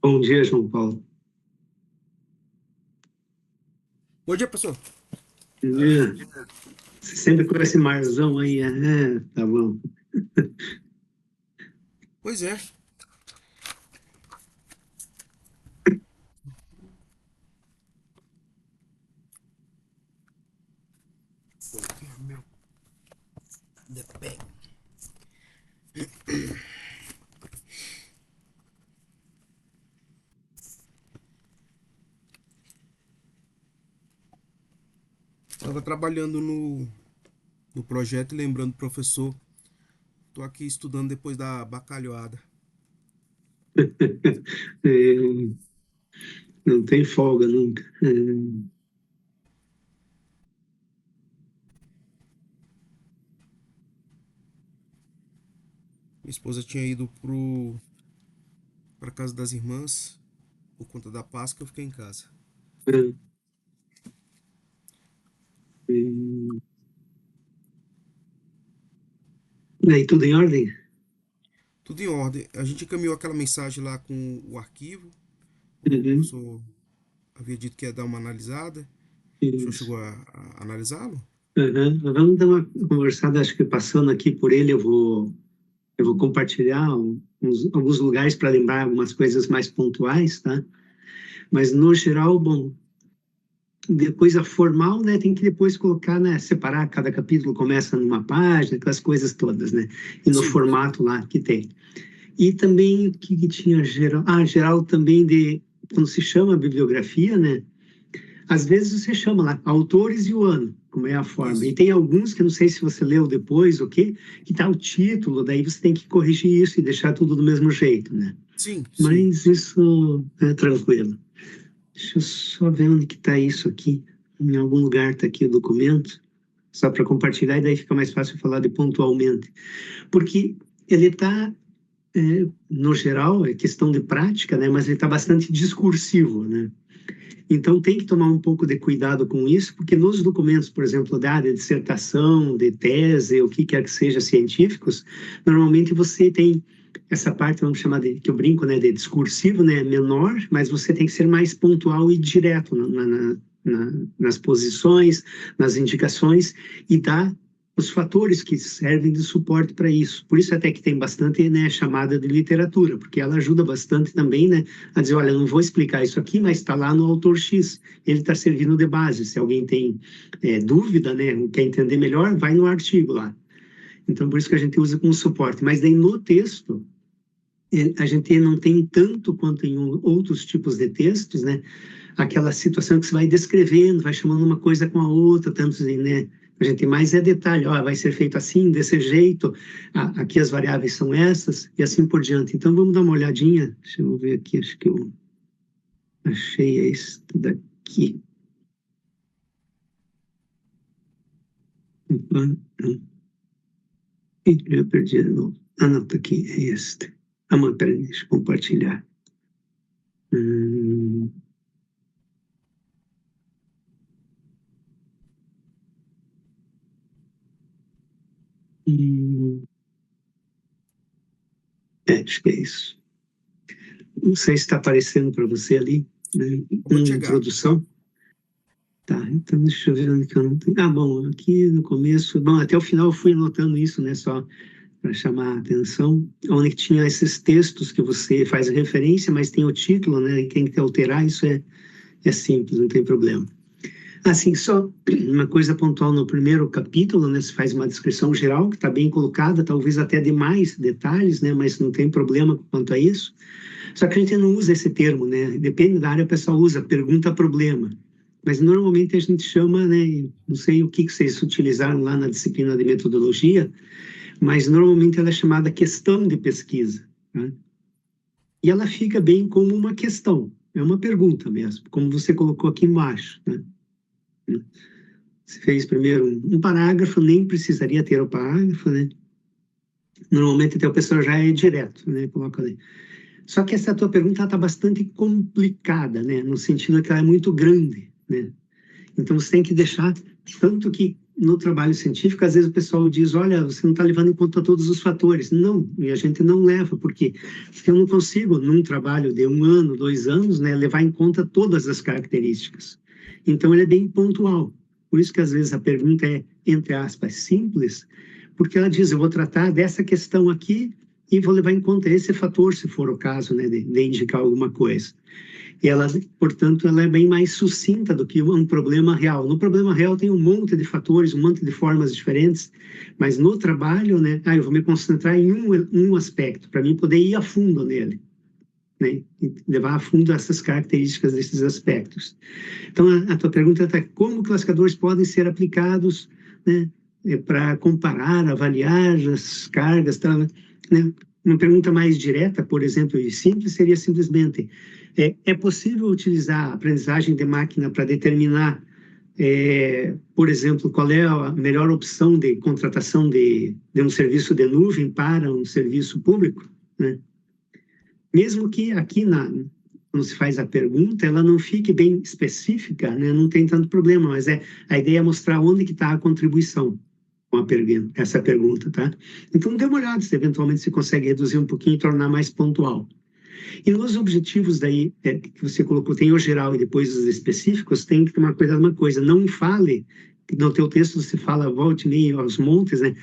Bom dia, João Paulo. Bom dia, professor. Bom dia. Você sempre com esse marzão aí, tá bom. Pois é. Meu the pen. Estava trabalhando no projeto e lembrando do professor. Estou aqui estudando depois da bacalhoada. É, não tem folga nunca. Minha esposa tinha ido para casa das irmãs por conta da Páscoa, eu fiquei em casa. É, e aí, tudo em ordem? Tudo em ordem. A gente encaminhou aquela mensagem lá com o arquivo. O Uhum, professor havia dito que ia dar uma analisada. O senhor isso. chegou a analisá-lo? Uhum. Vamos dar uma conversada, acho que passando aqui por ele, eu vou compartilhar alguns lugares para lembrar algumas coisas mais pontuais, tá? Mas, no geral, bom, depois a formal, né, tem que depois colocar, né, separar, cada capítulo começa numa página, aquelas coisas todas, né, e no Sim. formato lá que tem. E também, o que tinha geral? Geral também de, quando se chama bibliografia, né, às vezes você chama lá, autores e o ano, como é a forma. E Isso. tem alguns que não sei se você leu depois o quê, que tá o título, daí você tem que corrigir isso e deixar tudo do mesmo jeito, né. Sim, sim. Mas isso é tranquilo. Deixa eu só ver onde que está isso aqui. Em algum lugar está aqui o documento, só para compartilhar, e daí fica mais fácil falar de pontualmente. Porque ele está, no geral, é questão de prática, né, mas ele está bastante discursivo, né? Então tem que tomar um pouco de cuidado com isso, porque nos documentos, por exemplo, de dissertação, de tese, o que quer que seja científicos, normalmente você tem essa parte, vamos chamar de, que eu brinco, né, de discursivo, né, menor, mas você tem que ser mais pontual e direto nas posições, nas indicações, e dar os fatores que servem de suporte para isso. Por isso até que tem bastante, né, chamada de literatura, porque ela ajuda bastante também, né, a dizer, olha, eu não vou explicar isso aqui, mas está lá no autor X, ele está servindo de base. Se alguém tem dúvida, né, quer entender melhor, vai no artigo lá. Então, por isso que a gente usa como suporte. Mas daí no texto, a gente não tem tanto quanto em outros tipos de textos, né, aquela situação que você vai descrevendo, vai chamando uma coisa com a outra, tanto assim, né, a gente tem mais detalhe, ó, vai ser feito assim, desse jeito, aqui as variáveis são essas, e assim por diante. Então, vamos dar uma olhadinha, deixa eu ver aqui, acho que eu achei este daqui. Eu perdi de novo. Não, tá aqui, é este. Mas peraí, deixa eu compartilhar. Acho que é isso. Não sei se está aparecendo para você ali, né, Acabou de chegar. introdução. Tá, então deixa eu ver onde que eu não tenho. Bom, aqui no começo, bom, até o final eu fui anotando isso, né, só para chamar a atenção, onde que tinha esses textos que você faz referência, mas tem o título, né, e tem que alterar, isso é simples, não tem problema. Assim, só uma coisa pontual no primeiro capítulo, né, se faz uma descrição geral, que está bem colocada, talvez até de mais detalhes, né, mas não tem problema quanto a isso. Só que a gente não usa esse termo, né, depende da área, o pessoal usa pergunta-problema. Mas normalmente a gente chama, né, não sei o que vocês utilizaram lá na disciplina de metodologia, mas normalmente ela é chamada questão de pesquisa, né? E ela fica bem como uma questão, é uma pergunta mesmo, como você colocou aqui embaixo, né? Você fez primeiro um parágrafo, nem precisaria ter o parágrafo, né? Normalmente até o pessoal já é direto, né? Coloca ali. Só que essa tua pergunta está bastante complicada, né? No sentido que ela é muito grande, né? Então você tem que deixar, tanto que no trabalho científico, às vezes o pessoal diz, olha, você não está levando em conta todos os fatores. Não, e a gente não leva, porque eu não consigo, num trabalho de 1 ano, 2 anos, né, levar em conta todas as características. Então, ele é bem pontual. Por isso que, às vezes, a pergunta é, entre aspas, simples, porque ela diz, eu vou tratar dessa questão aqui e vou levar em conta esse fator, se for o caso, né, de indicar alguma coisa. E ela, portanto, ela é bem mais sucinta do que um problema real. No problema real tem um monte de fatores, um monte de formas diferentes, mas no trabalho, né, eu vou me concentrar em um aspecto, para mim poder ir a fundo nele, né, e levar a fundo essas características desses aspectos. Então, a tua pergunta é como classificadores podem ser aplicados, né, para comparar, avaliar as cargas, tá, né? Uma pergunta mais direta, por exemplo, e simples, seria simplesmente, é possível utilizar a aprendizagem de máquina para determinar, por exemplo, qual é a melhor opção de contratação de um serviço de nuvem para um serviço público, né? Mesmo que aqui, quando se faz a pergunta, ela não fique bem específica, né? Não tem tanto problema, mas a ideia é mostrar onde que está a contribuição com essa pergunta, tá? Então, dê uma olhada se eventualmente você consegue reduzir um pouquinho e tornar mais pontual. E nos objetivos daí, que você colocou, tem o geral e depois os específicos, tem que tomar cuidado uma coisa, não fale, no teu texto você fala, volte meio aos montes, né?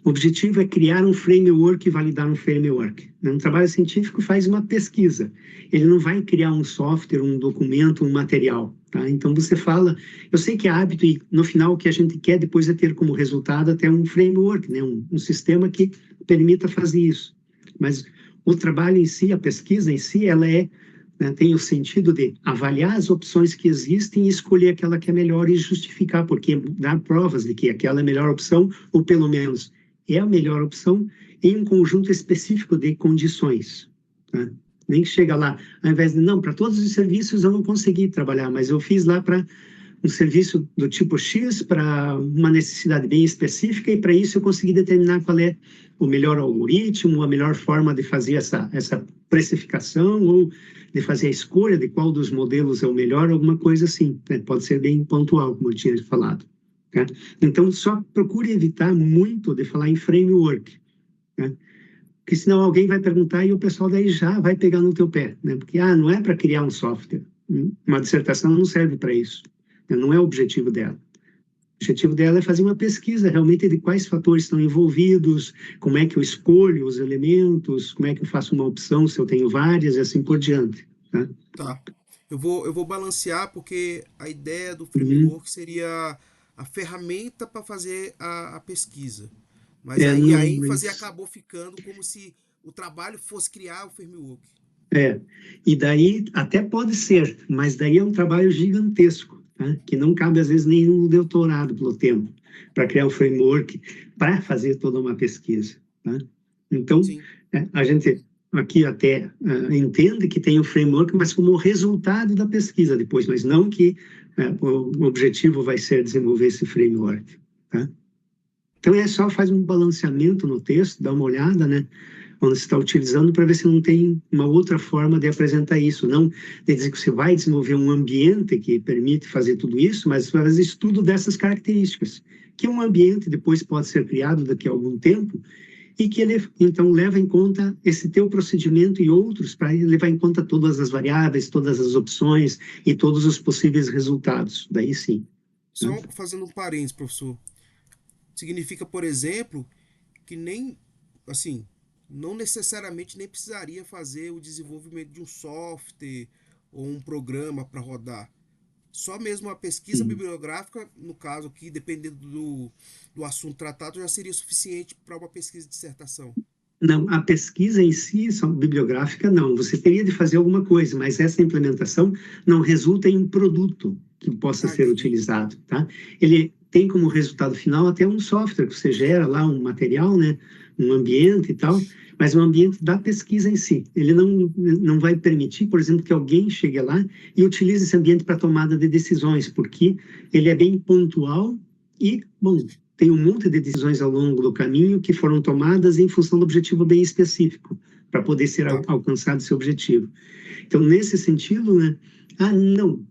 O objetivo é criar um framework e validar um framework. Um trabalho científico faz uma pesquisa. Ele não vai criar um software, um documento, um material. Tá? Então, você fala... Eu sei que é hábito e, no final, o que a gente quer depois é ter como resultado até um framework, né? Um sistema que permita fazer isso. Mas o trabalho em si, a pesquisa em si, ela né, tem o sentido de avaliar as opções que existem e escolher aquela que é melhor e justificar, porque dar provas de que aquela é a melhor opção, ou pelo menos é a melhor opção em um conjunto específico de condições. Tá? Nem que chega lá, ao invés de, não, para todos os serviços eu não consegui trabalhar, mas eu fiz lá para um serviço do tipo X, para uma necessidade bem específica, e para isso eu consegui determinar qual é o melhor algoritmo, a melhor forma de fazer essa precificação, ou de fazer a escolha de qual dos modelos é o melhor, alguma coisa assim. Né? Pode ser bem pontual, como eu tinha falado. Tá? Então, só procure evitar muito de falar em framework, né? Porque senão alguém vai perguntar e o pessoal daí já vai pegar no teu pé, né? Porque, não é para criar um software, uma dissertação não serve para isso, né? Não é o objetivo dela. O objetivo dela é fazer uma pesquisa realmente de quais fatores estão envolvidos, como é que eu escolho os elementos, como é que eu faço uma opção se eu tenho várias e assim por diante, tá? Tá. Eu vou balancear porque a ideia do Uhum. framework seria a ferramenta para fazer a pesquisa. Mas aí a Não, ênfase mas... acabou ficando como se o trabalho fosse criar o framework. E daí até pode ser, mas daí é um trabalho gigantesco, tá? Que não cabe às vezes nem um doutorado pelo tempo, para criar um framework, para fazer toda uma pesquisa, tá? Então, Sim. a gente aqui até entende que tem o framework, mas como resultado da pesquisa depois, mas não que o objetivo vai ser desenvolver esse framework, tá? Então, só faz um balanceamento no texto, dá uma olhada, né? Onde você está utilizando para ver se não tem uma outra forma de apresentar isso. Não de dizer que você vai desenvolver um ambiente que permite fazer tudo isso, mas fazer estudo dessas características, que um ambiente depois pode ser criado daqui a algum tempo e que ele, então, leva em conta esse teu procedimento e outros para levar em conta todas as variáveis, todas as opções e todos os possíveis resultados. Daí sim. Né? Só fazendo um parênteses, professor. Significa, por exemplo, que nem, assim, não necessariamente nem precisaria fazer o desenvolvimento de um software ou um programa para rodar. Só mesmo a pesquisa Sim. bibliográfica, no caso aqui, dependendo do assunto tratado, já seria suficiente para uma pesquisa de dissertação. Não, a pesquisa em si, bibliográfica, não. Você teria de fazer alguma coisa, mas essa implementação não resulta em um produto que possa ser Entendi. utilizado, tá? Ele tem como resultado final até um software que você gera lá, um material, né? Um ambiente e tal, mas o ambiente da pesquisa em si. Ele não vai permitir, por exemplo, que alguém chegue lá e utilize esse ambiente para tomada de decisões, porque ele é bem pontual e, bom, tem um monte de decisões ao longo do caminho que foram tomadas em função do objetivo bem específico, para poder ser Tá. alcançado esse objetivo. Então, nesse sentido, né, não,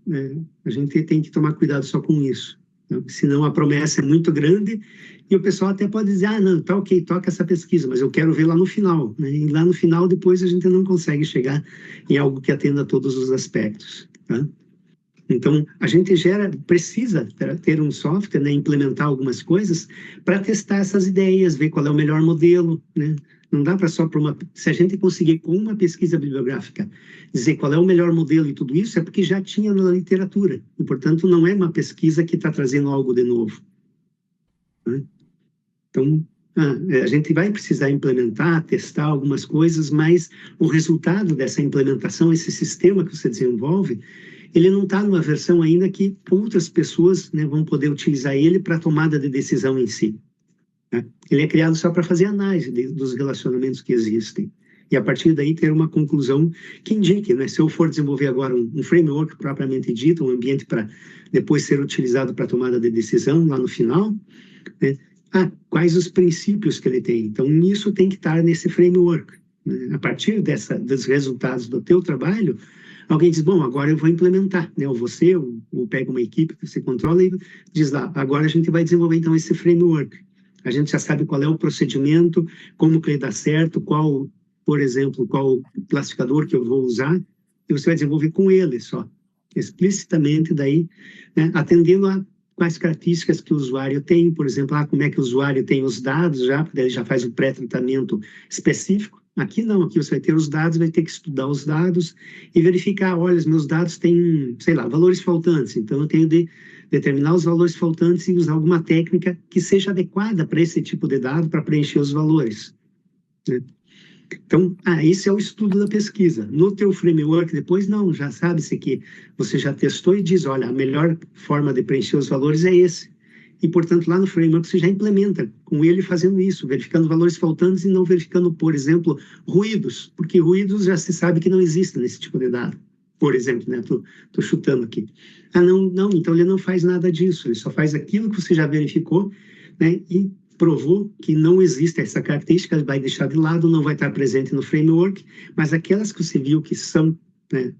a gente tem que tomar cuidado só com isso. Então, senão a promessa é muito grande e o pessoal até pode dizer, ah, não, tá ok, toca essa pesquisa, mas eu quero ver lá no final, né? E lá no final, depois, a gente não consegue chegar em algo que atenda a todos os aspectos, tá? Então, a gente precisa ter um software, né, implementar algumas coisas para testar essas ideias, ver qual é o melhor modelo, né? Não dá para só para uma... Se a gente conseguir, com uma pesquisa bibliográfica, dizer qual é o melhor modelo e tudo isso, é porque já tinha na literatura. E, portanto, não é uma pesquisa que está trazendo algo de novo, né? Então, a gente vai precisar implementar, testar algumas coisas, mas o resultado dessa implementação, esse sistema que você desenvolve, ele não está numa versão ainda que outras pessoas, né, vão poder utilizar ele para a tomada de decisão em si, né? Ele é criado só para fazer análise dos relacionamentos que existem. E a partir daí ter uma conclusão que indique, né? Se eu for desenvolver agora um framework propriamente dito, um ambiente para depois ser utilizado para tomada de decisão lá no final, né? Quais os princípios que ele tem? Então, isso tem que estar nesse framework, né? A partir dos resultados do teu trabalho, alguém diz, bom, agora eu vou implementar, né? Ou você, ou pega uma equipe que você controla e diz lá, agora a gente vai desenvolver então esse framework. A gente já sabe qual é o procedimento, como que ele dá certo, por exemplo, qual classificador que eu vou usar, e você vai desenvolver com ele só, explicitamente daí, né, atendendo a quais características que o usuário tem, por exemplo, como é que o usuário tem os dados já, porque ele já faz um pré-tratamento específico. Aqui não, aqui você vai ter os dados, vai ter que estudar os dados e verificar, olha, os meus dados têm, sei lá, valores faltantes, então eu tenho de determinar os valores faltantes e usar alguma técnica que seja adequada para esse tipo de dado, para preencher os valores, né? Então, esse é o estudo da pesquisa. No teu framework, depois, não, já sabe-se que você já testou e diz, olha, a melhor forma de preencher os valores é esse. E, portanto, lá no framework você já implementa com ele fazendo isso, verificando valores faltantes e não verificando, por exemplo, ruídos, porque ruídos já se sabe que não existem nesse tipo de dado. Por exemplo, né, tô chutando aqui. Não, então ele não faz nada disso, ele só faz aquilo que você já verificou, né, e provou que não existe essa característica, vai deixar de lado, não vai estar presente no framework, mas aquelas que você viu que são, né,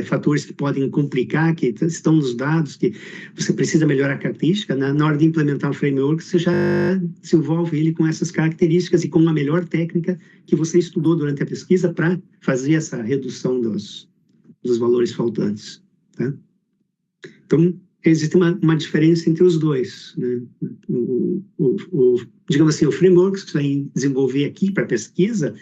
fatores que podem complicar, que estão nos dados, que você precisa melhorar a característica, na hora de implementar o framework, você já desenvolve ele com essas características e com a melhor técnica que você estudou durante a pesquisa para fazer essa redução dos valores faltantes, tá? Então, existe uma diferença entre os dois, né? Digamos assim, o framework que você vai desenvolver aqui para pesquisa,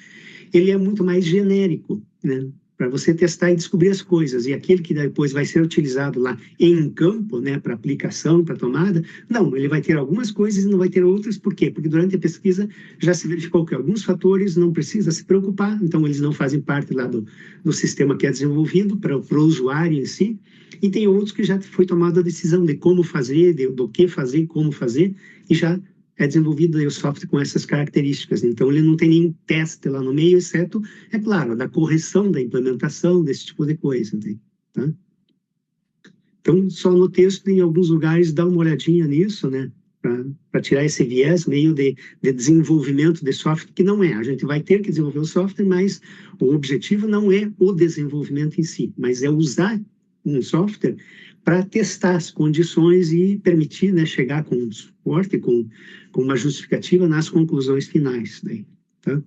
ele é muito mais genérico, né? Para você testar e descobrir as coisas. E aquele que depois vai ser utilizado lá em campo, né, para aplicação, para tomada, não, ele vai ter algumas coisas e não vai ter outras. Por quê? Porque durante a pesquisa já se verificou que alguns fatores não precisa se preocupar, então eles não fazem parte lá do sistema que é desenvolvido para o usuário em si. E tem outros que já foi tomada a decisão de como fazer, do que fazer, como fazer, e já é desenvolvido aí o software com essas características. Então, ele não tem nenhum teste lá no meio, exceto, é claro, da correção da implementação, desse tipo de coisa, tá? Então, só no texto, em alguns lugares, dá uma olhadinha nisso, né? Para tirar esse viés meio de desenvolvimento de software, que não é. A gente vai ter que desenvolver o software, mas o objetivo não é o desenvolvimento em si, mas é usar um software para testar as condições e permitir, né, chegar com um suporte, com uma justificativa nas conclusões finais, né, tá?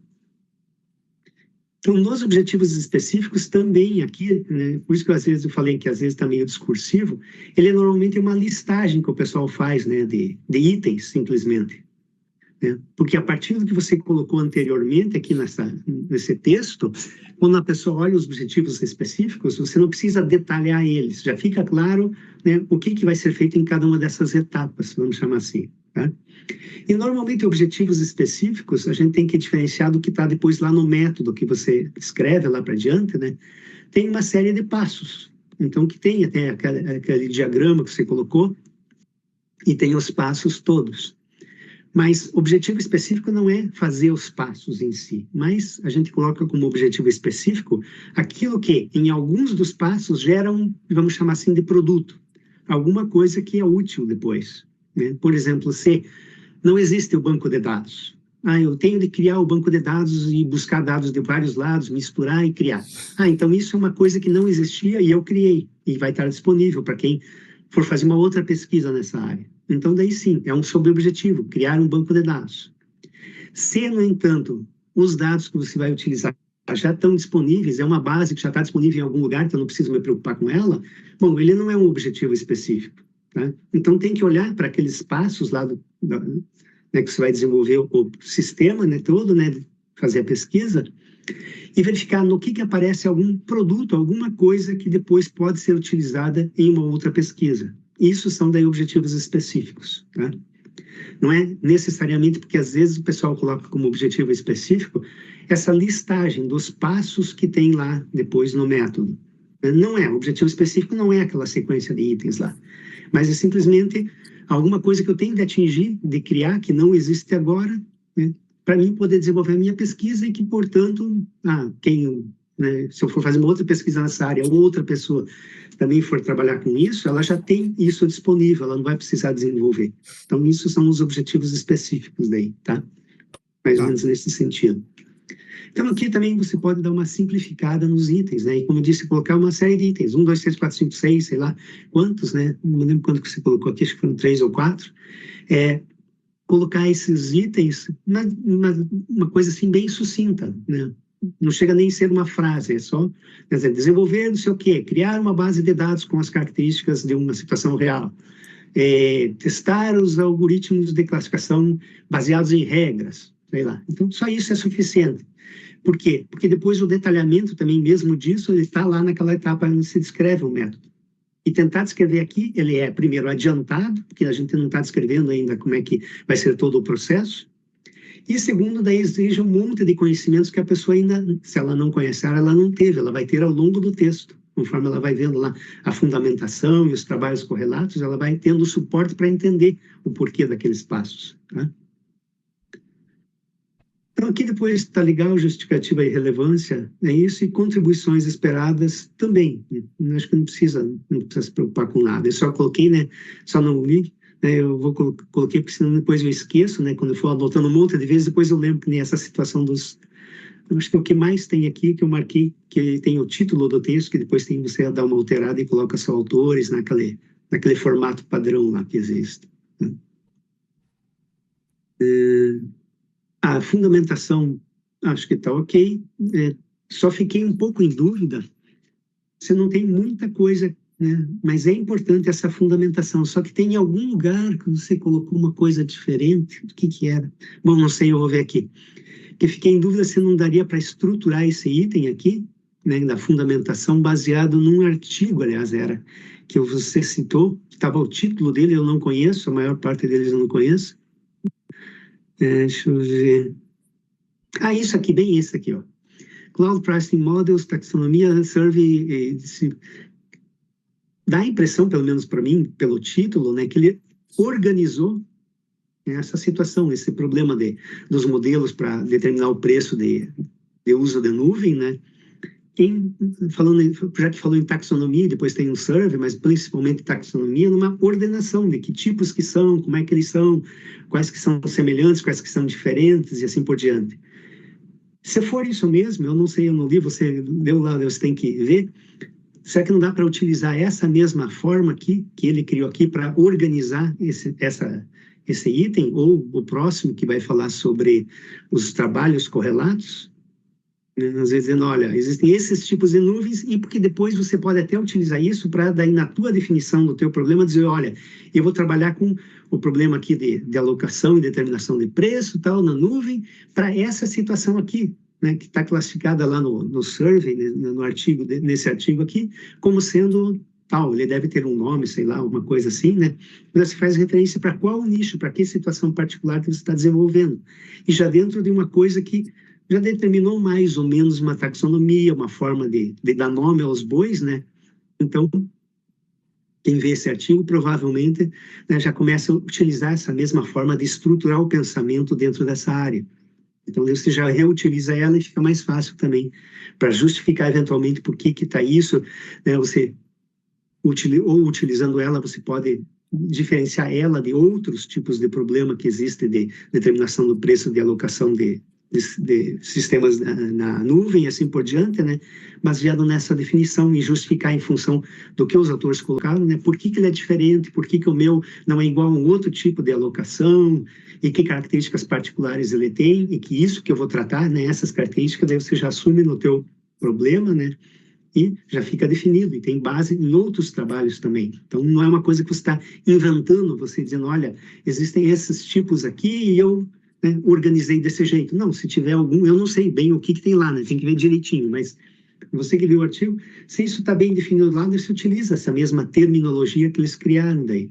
Então, nos objetivos específicos também aqui, né, por isso que às vezes eu falei que às vezes está meio discursivo, ele é normalmente uma listagem que o pessoal faz, né, de itens, simplesmente, né? Porque a partir do que você colocou anteriormente aqui nesse texto, quando a pessoa olha os objetivos específicos, você não precisa detalhar eles, já fica claro, né, o que vai ser feito em cada uma dessas etapas, vamos chamar assim, tá? E normalmente objetivos específicos a gente tem que diferenciar do que está depois lá no método que você escreve lá para diante, né? Tem uma série de passos, então que tem até aquele diagrama que você colocou e tem os passos todos. Mas objetivo específico não é fazer os passos em si, mas a gente coloca como objetivo específico aquilo que, em alguns dos passos, gera vamos chamar assim, de produto, alguma coisa que é útil depois, né? Por exemplo, se não existe o banco de dados, eu tenho de criar o banco de dados e buscar dados de vários lados, misturar e criar. Então isso é uma coisa que não existia e eu criei, e vai estar disponível para quem for fazer uma outra pesquisa nessa área. então daí sim, é um sobre-objetivo, criar um banco de dados. Se, no entanto, os dados que você vai utilizar já estão disponíveis, é uma base que já está disponível em algum lugar, então eu não preciso me preocupar com ela, bom, ele não é um objetivo específico. Tá? Então tem que olhar para aqueles passos lá né, que você vai desenvolver o sistema, né, todo, né, fazer a pesquisa, e verificar no que aparece algum produto, alguma coisa que depois pode ser utilizada em uma outra pesquisa. Isso são daí objetivos específicos. Tá? Não é necessariamente porque às vezes o pessoal coloca como objetivo específico essa listagem dos passos que tem lá depois no método. Não é, o objetivo específico não é aquela sequência de itens lá, mas é simplesmente alguma coisa que eu tenho de atingir, de criar, que não existe agora, né, para mim poder desenvolver a minha pesquisa e que, portanto, né, se eu for fazer uma outra pesquisa nessa área, ou outra pessoa também for trabalhar com isso, ela já tem isso disponível, ela não vai precisar desenvolver. Então, isso são os objetivos específicos daí, tá? Mais ou menos nesse sentido. Então, aqui também você pode dar uma simplificada nos itens, né? E como eu disse, colocar uma série de itens, 1, 2, 3, 4, 5, 6, sei lá quantos, né? Não me lembro quanto que você colocou aqui, acho que foram 3 ou 4. Colocar esses itens, uma coisa assim bem sucinta, né? Não chega nem a ser uma frase, é só, quer dizer, desenvolver não sei o quê, criar uma base de dados com as características de uma situação real, testar os algoritmos de classificação baseados em regras, sei lá. Então, só isso é suficiente. Por quê? Porque depois o detalhamento também mesmo disso, ele está lá naquela etapa onde se descreve o método. E tentar descrever aqui, ele é, primeiro, adiantado, porque a gente não está descrevendo ainda como é que vai ser todo o processo. E segundo, daí exige um monte de conhecimentos que a pessoa ainda, se ela não conhecer, ela não teve, ela vai ter ao longo do texto. Conforme ela vai vendo lá a fundamentação e os trabalhos correlatos, ela vai tendo suporte para entender o porquê daqueles passos. Tá? Então, aqui depois está legal, justificativa e relevância, é isso, e contribuições esperadas também. Né? Acho que não precisa se preocupar com nada. Eu só coloquei, né? Só não li, né? Eu coloquei porque senão depois eu esqueço, né? Quando eu for anotando um monte de vezes, depois eu lembro que nem essa situação dos... Eu acho que o que mais tem aqui, que eu marquei, que tem o título do texto, que depois tem você dar uma alterada e coloca só autores naquele formato padrão lá que existe. Né? A fundamentação, acho que está ok. Só fiquei um pouco em dúvida. Você não tem muita coisa, né? Mas é importante essa fundamentação. Só que tem em algum lugar que você colocou uma coisa diferente. O que era? Bom, não sei, eu vou ver aqui. Que fiquei em dúvida se não daria para estruturar esse item aqui, né, da fundamentação, baseado num artigo, aliás, era, que você citou, que estava o título dele, eu não conheço, a maior parte deles eu não conheço. Deixa eu ver. Isso aqui, bem esse aqui, ó. Cloud Pricing Models, Taxonomia, Survey, dá a impressão, pelo menos para mim, pelo título, né, que ele organizou essa situação, esse problema dos modelos para determinar o preço de uso de nuvem, né? Já que falou em taxonomia, depois tem um survey, mas principalmente taxonomia, numa ordenação de que tipos que são, como é que eles são, quais que são semelhantes, quais que são diferentes e assim por diante. Se for isso mesmo, eu não sei, eu não li, você leu lá, você tem que ver, será que não dá para utilizar essa mesma forma aqui, que ele criou aqui, para organizar esse item, ou o próximo, que vai falar sobre os trabalhos correlatos? Às vezes dizendo, olha, existem esses tipos de nuvens, e porque depois você pode até utilizar isso para, daí, na tua definição do teu problema, dizer, olha, eu vou trabalhar com o problema aqui de alocação e determinação de preço, tal, na nuvem, para essa situação aqui, né, que está classificada lá no survey, no artigo, nesse artigo aqui, como sendo tal, ele deve ter um nome, sei lá, uma coisa assim, né? Mas você faz referência para qual nicho, para que situação particular que você está desenvolvendo. E já dentro de uma coisa que já determinou mais ou menos uma taxonomia, uma forma de dar nome aos bois, né? Então, quem vê esse artigo provavelmente, né, já começa a utilizar essa mesma forma de estruturar o pensamento dentro dessa área. Então, você já reutiliza ela e fica mais fácil também para justificar eventualmente por que está isso, né? Você, utilizando ela, você pode diferenciar ela de outros tipos de problema que existe de determinação do preço de alocação de de sistemas na nuvem, assim por diante, né? Baseado nessa definição e justificar em função do que os autores colocaram, né? Por que ele é diferente, por que o meu não é igual a um outro tipo de alocação, e que características particulares ele tem, e que isso que eu vou tratar, né? Essas características, daí você já assume no teu problema, né? E já fica definido, e tem base em outros trabalhos também. Então, não é uma coisa que você está inventando, você dizendo, olha, existem esses tipos aqui e eu, né, organizei desse jeito. Não, se tiver algum, eu não sei bem o que tem lá, né? Tem que ver direitinho, mas você que viu o artigo, se isso está bem definido lá, você utiliza essa mesma terminologia que eles criaram daí,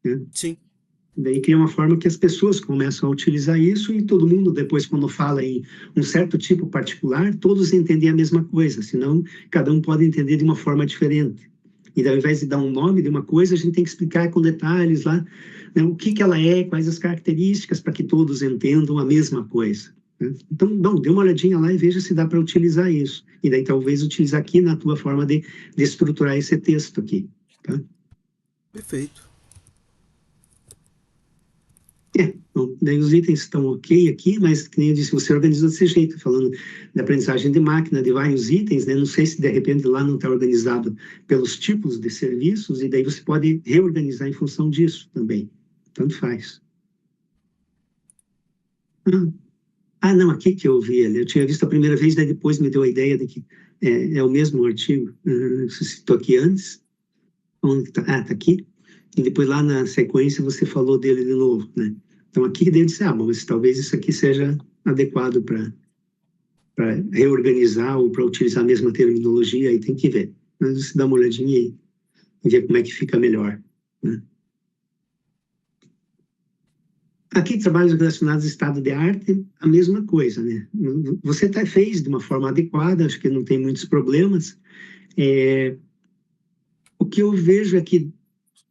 né? Sim. Daí cria uma forma que as pessoas começam a utilizar isso e todo mundo, depois, quando fala em um certo tipo particular, todos entendem a mesma coisa, senão cada um pode entender de uma forma diferente. E daí, ao invés de dar um nome de uma coisa, a gente tem que explicar com detalhes lá, né, o que ela é, quais as características, para que todos entendam a mesma coisa, né? Então, bom, dê uma olhadinha lá e veja se dá para utilizar isso. E daí, talvez, utilizar aqui na tua forma de estruturar esse texto aqui, tá? Perfeito. Então, daí os itens estão ok aqui, mas, como eu disse, você organizou desse jeito, falando de aprendizagem de máquina, de vários itens, né? Não sei se, de repente, lá não está organizado pelos tipos de serviços, e daí você pode reorganizar em função disso também. Tanto faz. Não, aqui que eu vi ele. Eu tinha visto a primeira vez, daí depois me deu a ideia de que é o mesmo artigo. Você citou aqui antes. Onde está? Está aqui. E depois lá na sequência você falou dele de novo, né? Então aqui dentro disse, mas talvez isso aqui seja adequado para reorganizar ou para utilizar a mesma terminologia, aí tem que ver. Mas você dá uma olhadinha aí e ver como é que fica melhor, né? Aqui, trabalhos relacionados ao estado de arte, a mesma coisa, né? Você até fez de uma forma adequada, acho que não tem muitos problemas. O que eu vejo é que,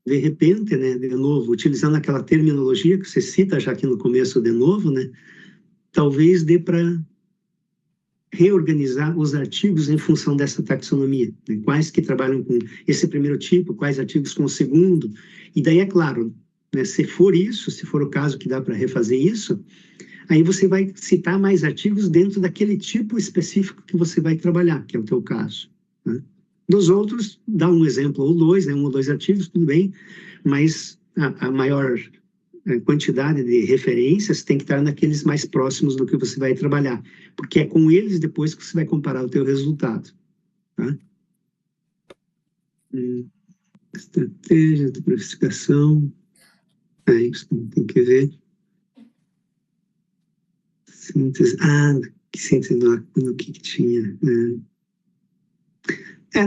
de repente, né, de novo, utilizando aquela terminologia que você cita já aqui no começo de novo, né, talvez dê para reorganizar os artigos em função dessa taxonomia, né? Quais que trabalham com esse primeiro tipo, quais artigos com o segundo, e daí é claro, né, se for isso, se for o caso que dá para refazer isso, aí você vai citar mais artigos dentro daquele tipo específico que você vai trabalhar, que é o teu caso, né? Dos outros, dá um exemplo ou dois, né, um ou dois artigos, tudo bem, mas a maior quantidade de referências tem que estar naqueles mais próximos do que você vai trabalhar, porque é com eles depois que você vai comparar o teu resultado, tá? Estratégia de precificação, isso tem que ver. Síntese, que síntese no que tinha,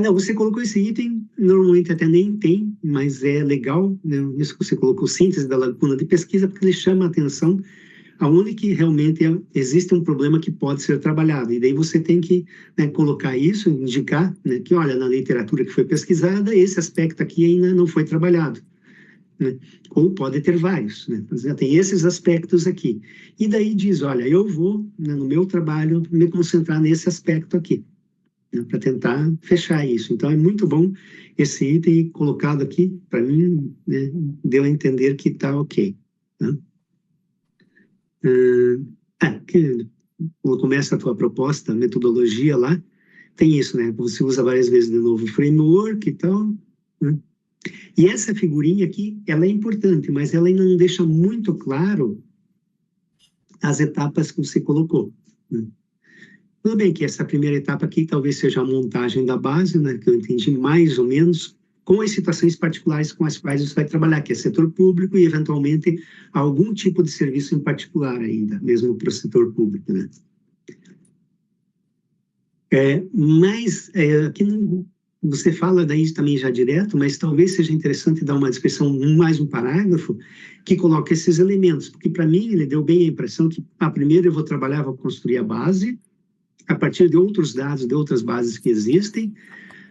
não, você colocou esse item, normalmente até nem tem, mas é legal, né? Isso que você colocou, síntese da lacuna de pesquisa, porque ele chama a atenção aonde que realmente existe um problema que pode ser trabalhado. E daí você tem que, né, colocar isso, indicar, né, que, olha, na literatura que foi pesquisada, esse aspecto aqui ainda não foi trabalhado, né? Ou pode ter vários, né? Mas tem esses aspectos aqui. E daí diz, olha, eu vou, né, no meu trabalho, me concentrar nesse aspecto aqui, né, para tentar fechar isso. Então, é muito bom esse item colocado aqui, para mim, né, deu a entender que está ok, né? Quando começa a tua proposta, metodologia lá, tem isso, né? Você usa várias vezes de novo o framework e tal, né? E essa figurinha aqui, ela é importante, mas ela ainda não deixa muito claro as etapas que você colocou, né? Tudo bem que essa primeira etapa aqui talvez seja a montagem da base, né, que eu entendi mais ou menos, com as situações particulares com as quais você vai trabalhar, que é setor público e, eventualmente, algum tipo de serviço em particular ainda, mesmo para o setor público, né? Mas aqui não, você fala daí também já direto, mas talvez seja interessante dar uma descrição, mais um parágrafo, que coloque esses elementos, porque para mim ele deu bem a impressão que, primeiro eu vou trabalhar, vou construir a base, a partir de outros dados, de outras bases que existem,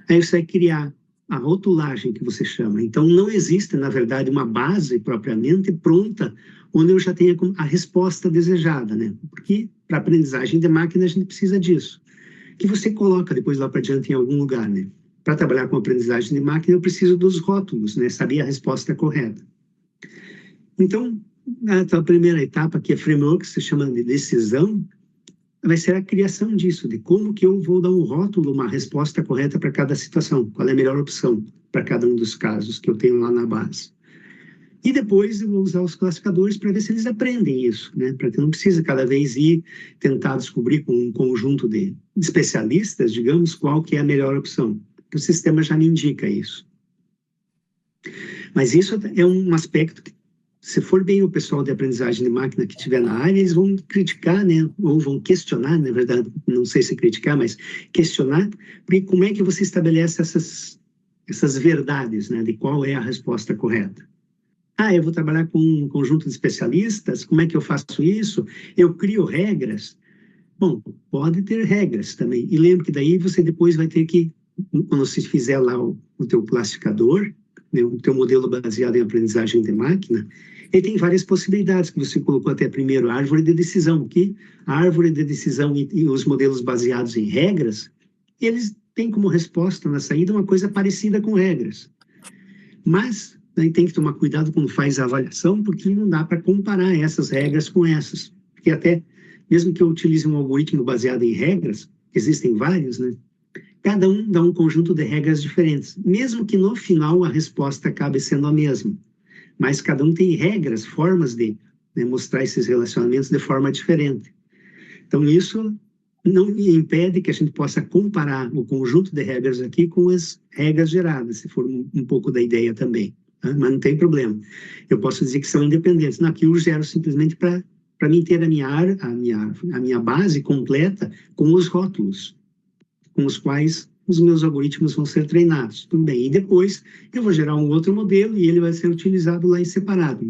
aí você vai criar a rotulagem que você chama. Então, não existe, na verdade, uma base propriamente pronta, onde eu já tenha a resposta desejada, né? Porque para aprendizagem de máquina a gente precisa disso, que você coloca depois lá para diante em algum lugar, né? Para trabalhar com aprendizagem de máquina, eu preciso dos rótulos, né? Saber a resposta correta. Então, a primeira etapa, que é framework, se chama de decisão, vai ser a criação disso, de como que eu vou dar um rótulo, uma resposta correta para cada situação, qual é a melhor opção para cada um dos casos que eu tenho lá na base. E depois eu vou usar os classificadores para ver se eles aprendem isso, né? Para que eu não precise cada vez ir tentar descobrir com um conjunto de especialistas, digamos, qual que é a melhor opção. O sistema já me indica isso. Mas isso é um aspecto que, se for bem o pessoal de aprendizagem de máquina que estiver na área, eles vão criticar, né? Ou vão questionar, na verdade, não sei se criticar, mas questionar, porque como é que você estabelece essas verdades, né? De qual é a resposta correta. Eu vou trabalhar com um conjunto de especialistas, como é que eu faço isso? Eu crio regras? Bom, pode ter regras também. E lembre que daí você depois vai ter que, quando você fizer lá o teu classificador, né, o teu modelo baseado em aprendizagem de máquina, ele tem várias possibilidades, que você colocou até primeiro, a árvore de decisão, que a árvore de decisão e os modelos baseados em regras, eles têm como resposta na saída uma coisa parecida com regras. Mas aí tem que tomar cuidado quando faz a avaliação, porque não dá para comparar essas regras com essas. Porque até, mesmo que eu utilize um algoritmo baseado em regras, existem vários, né? Cada um dá um conjunto de regras diferentes, mesmo que no final a resposta acabe sendo a mesma. Mas cada um tem regras, formas de, né, mostrar esses relacionamentos de forma diferente. Então, isso não impede que a gente possa comparar o conjunto de regras aqui com as regras geradas, se for um pouco da ideia também. Mas não tem problema. Eu posso dizer que são independentes. Não, aqui eu gero simplesmente para mim ter a minha base completa com os rótulos, com os quais os meus algoritmos vão ser treinados. Tudo bem. E depois eu vou gerar um outro modelo e ele vai ser utilizado lá em separado.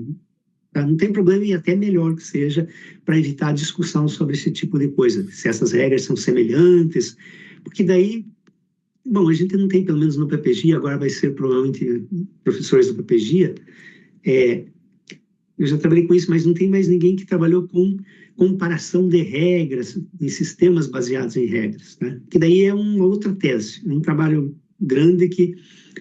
Tá? Não tem problema, e até melhor que seja, para evitar discussão sobre esse tipo de coisa. Se essas regras são semelhantes, porque daí... Bom, a gente não tem, pelo menos no PPG, agora vai ser provavelmente professores do PPG, eu já trabalhei com isso, mas não tem mais ninguém que trabalhou com comparação de regras em sistemas baseados em regras, né? Que daí é uma outra tese, um trabalho grande que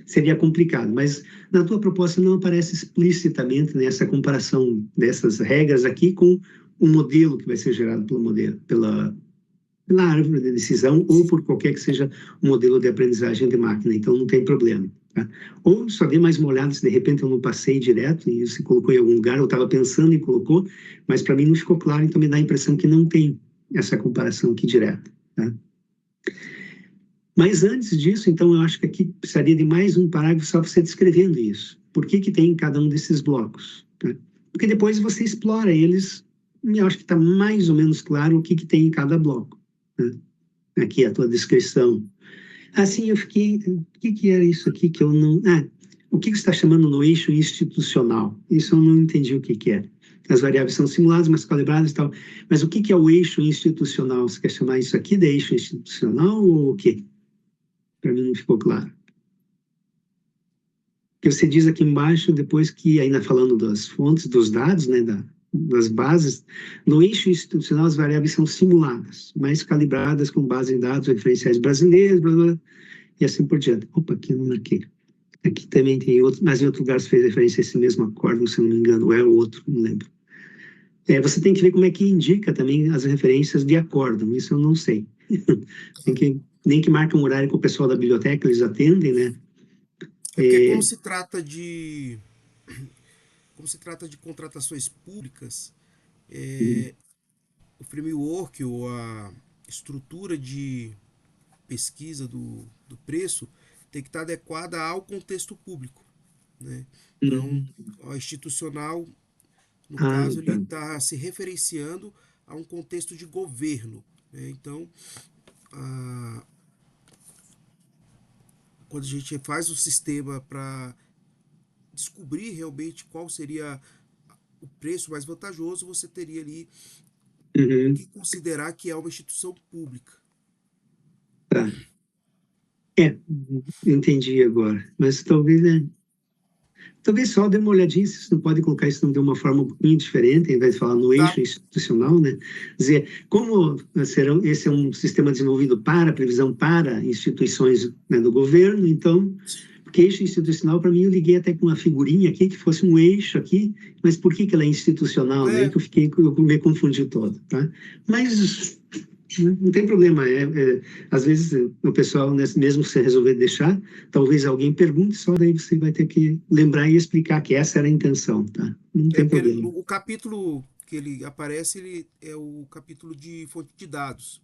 seria complicado, mas na tua proposta não aparece explicitamente nessa comparação dessas regras aqui com o modelo que vai ser gerado pelo modelo, pela árvore de decisão ou por qualquer que seja o modelo de aprendizagem de máquina, então não tem problema. Tá? Ou só dê mais uma olhada se de repente eu não passei direto e você colocou em algum lugar, eu estava pensando e colocou, mas para mim não ficou claro, então me dá a impressão que não tem essa comparação aqui direta. Tá? Mas antes disso, então, eu acho que aqui precisaria de mais um parágrafo só você descrevendo isso. Por que tem cada um desses blocos? Tá? Porque depois você explora eles e eu acho que está mais ou menos claro o que tem em cada bloco. Né? Aqui a tua descrição. Assim, eu fiquei... O que era isso aqui que eu não... o que você está chamando no eixo institucional? Isso eu não entendi o que é. As variáveis são simuladas, mas calibradas e tal. Mas o que é o eixo institucional? Você quer chamar isso aqui de eixo institucional ou o quê? Para mim não ficou claro. Que você diz aqui embaixo, depois que, ainda falando das fontes, dos dados, né, das bases, no eixo institucional as variáveis são simuladas, mas calibradas com base em dados referenciais brasileiros, blá, blá, e assim por diante. Opa, aqui não marquei. Aqui também tem outro, mas em outro lugar você fez referência a esse mesmo acórdão, se não me engano, ou é o outro, não lembro. Você tem que ver como é que indica também as referências de acórdão, isso eu não sei. Tem que, nem que marque um horário com o pessoal da biblioteca, eles atendem, né? Porque como se trata de contratações públicas, o framework ou a estrutura de pesquisa do preço tem que estar adequada ao contexto público, né? Então, a institucional, no caso, ele Tá. está se referenciando a um contexto de governo, né? Então, quando a gente faz o sistema para descobrir realmente qual seria o preço mais vantajoso, você teria ali que considerar que é uma instituição pública. Tá. Entendi agora. Mas talvez, né? Talvez só dê uma olhadinha se você não pode colocar isso de uma forma um pouquinho diferente, ao invés de falar no eixo institucional, né? Dizer, como esse é um sistema desenvolvido para previsão para instituições, né, do governo, então, porque eixo institucional, para mim, eu liguei até com uma figurinha aqui, que fosse um eixo aqui, mas por que ela é institucional? Daí que eu me confundi todo, tá? Mas Não tem problema. Às vezes o pessoal, né, mesmo se resolver deixar, talvez alguém pergunte, só daí você vai ter que lembrar e explicar que essa era a intenção, tá? Não É tem porque problema. o capítulo que ele aparece, ele é o capítulo de fonte de dados.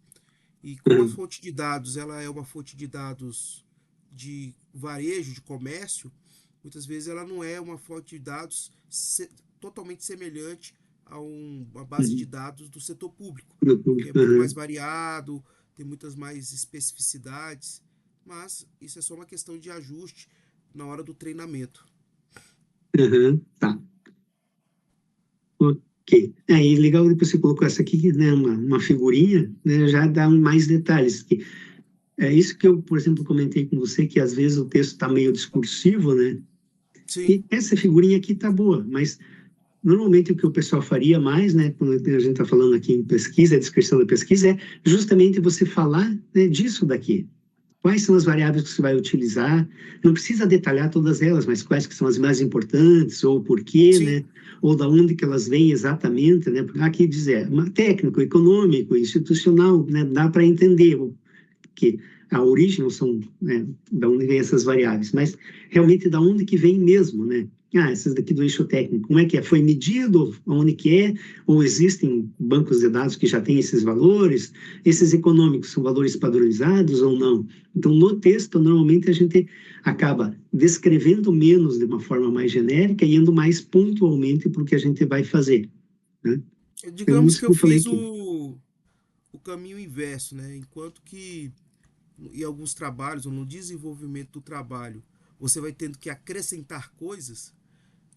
E como a Uhum. fonte de dados ela é uma fonte de dados de varejo, de comércio, muitas vezes ela não é uma fonte de dados totalmente semelhante a uma base de Uhum. dados do setor público, que é muito mais Uhum. variado, tem muitas mais especificidades, mas isso é só uma questão de ajuste na hora do treinamento. Uhum. Tá. Ok. E legal depois você colocou essa aqui, né, uma figurinha, né, já dá mais detalhes. É isso que eu, por exemplo, comentei com você, que às vezes o texto está meio discursivo, né? Sim, E essa figurinha aqui tá boa, mas normalmente o que o pessoal faria mais, né, quando a gente está falando aqui em pesquisa, a descrição da pesquisa, é justamente você falar, né, disso daqui. Quais são as variáveis que você vai utilizar? Não precisa detalhar todas elas, mas quais que são as mais importantes, ou por quê, sim. né? Ou da onde que elas vêm exatamente, né? Porque aqui diz, técnico, econômico, institucional, né? Dá para entender que a origem são, né, da onde vem essas variáveis, mas realmente da onde que vem mesmo, né? Essas daqui do eixo técnico, como é que é? Foi medido? Onde que é? Ou existem bancos de dados que já têm esses valores? Esses econômicos são valores padronizados ou não? Então, no texto, normalmente a gente acaba descrevendo menos de uma forma mais genérica e indo mais pontualmente para o que a gente vai fazer, né? É Digamos isso que que eu eu falei fiz aqui. o caminho inverso, né? Enquanto que em alguns trabalhos, ou no desenvolvimento do trabalho, você vai tendo que acrescentar coisas,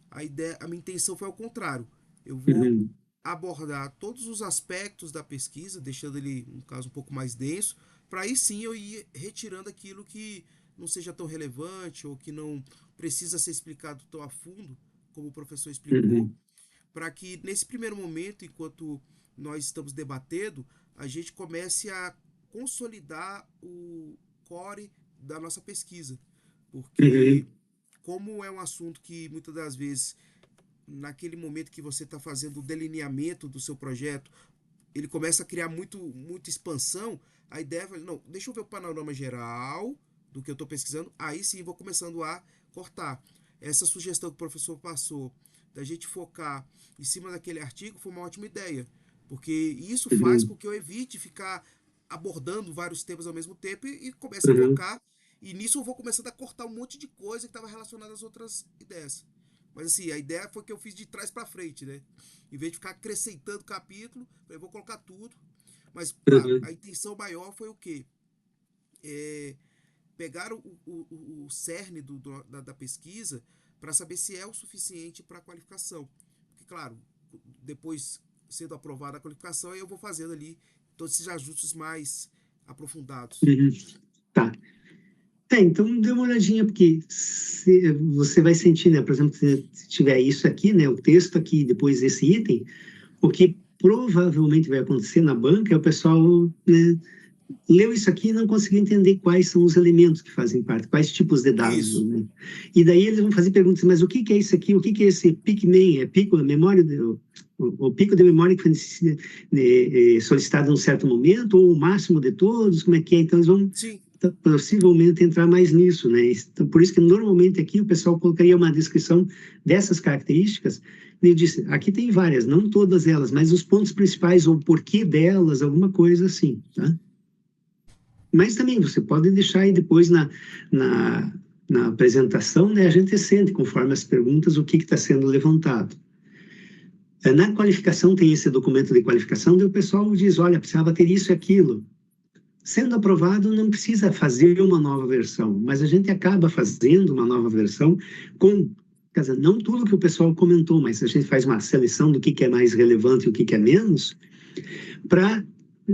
a minha intenção foi ao contrário. Eu vou Uhum, abordar todos os aspectos da pesquisa, deixando ele, no caso, um pouco mais denso, para aí sim eu ir retirando aquilo que não seja tão relevante ou que não precisa ser explicado tão a fundo, como o professor explicou, uhum, para que nesse primeiro momento, enquanto nós estamos debatendo, a gente comece a consolidar o core da nossa pesquisa. Porque, uhum, como é um assunto que muitas das vezes, naquele momento que você está fazendo o delineamento do seu projeto, ele começa a criar muita expansão, a ideia é, não, deixa eu ver o panorama geral do que eu estou pesquisando, aí sim vou começando a cortar. Essa sugestão que o professor passou, da gente focar em cima daquele artigo, foi uma ótima ideia, porque isso faz uhum, com que eu evite ficar abordando vários temas ao mesmo tempo e comece a uhum. focar, e nisso eu vou começando a cortar um monte de coisa que estava relacionada às outras ideias. Mas assim, a ideia foi que eu fiz de trás para frente, né? Em vez de ficar acrescentando capítulo, eu vou colocar tudo. Mas, claro, Uhum, a intenção maior foi o quê? É pegar o cerne da pesquisa para saber se é o suficiente para a qualificação. Porque, claro, depois sendo aprovada a qualificação, eu vou fazendo ali todos esses ajustes mais aprofundados. uhum. Tá. Então dê uma olhadinha, porque você vai sentir, né? Por exemplo, se tiver isso aqui, né? O texto aqui, depois esse item, o que provavelmente vai acontecer na banca é o pessoal, né, leu isso aqui e não conseguiu entender quais são os elementos que fazem parte, quais tipos de dados, Isso. né? E daí eles vão fazer perguntas, mas o que que é isso aqui? O que que é esse PICMEM? É pico, a memória, o pico de memória que foi solicitado em um certo momento, ou o máximo de todos, como é que é? Então eles vão Sim. possivelmente entrar mais nisso, né? Então, por isso que normalmente aqui o pessoal colocaria uma descrição dessas características. Ele disse, aqui tem várias, não todas elas, mas os pontos principais ou porquê delas, alguma coisa assim, tá? Mas também você pode deixar aí depois na, na apresentação, né? A gente sente, conforme as perguntas, o que está sendo levantado. Na qualificação tem esse documento de qualificação, daí o pessoal diz, olha, precisava ter isso e aquilo. Sendo aprovado, não precisa fazer uma nova versão, mas a gente acaba fazendo uma nova versão com, quer dizer, não tudo que o pessoal comentou, mas a gente faz uma seleção do que é mais relevante e o que é menos, para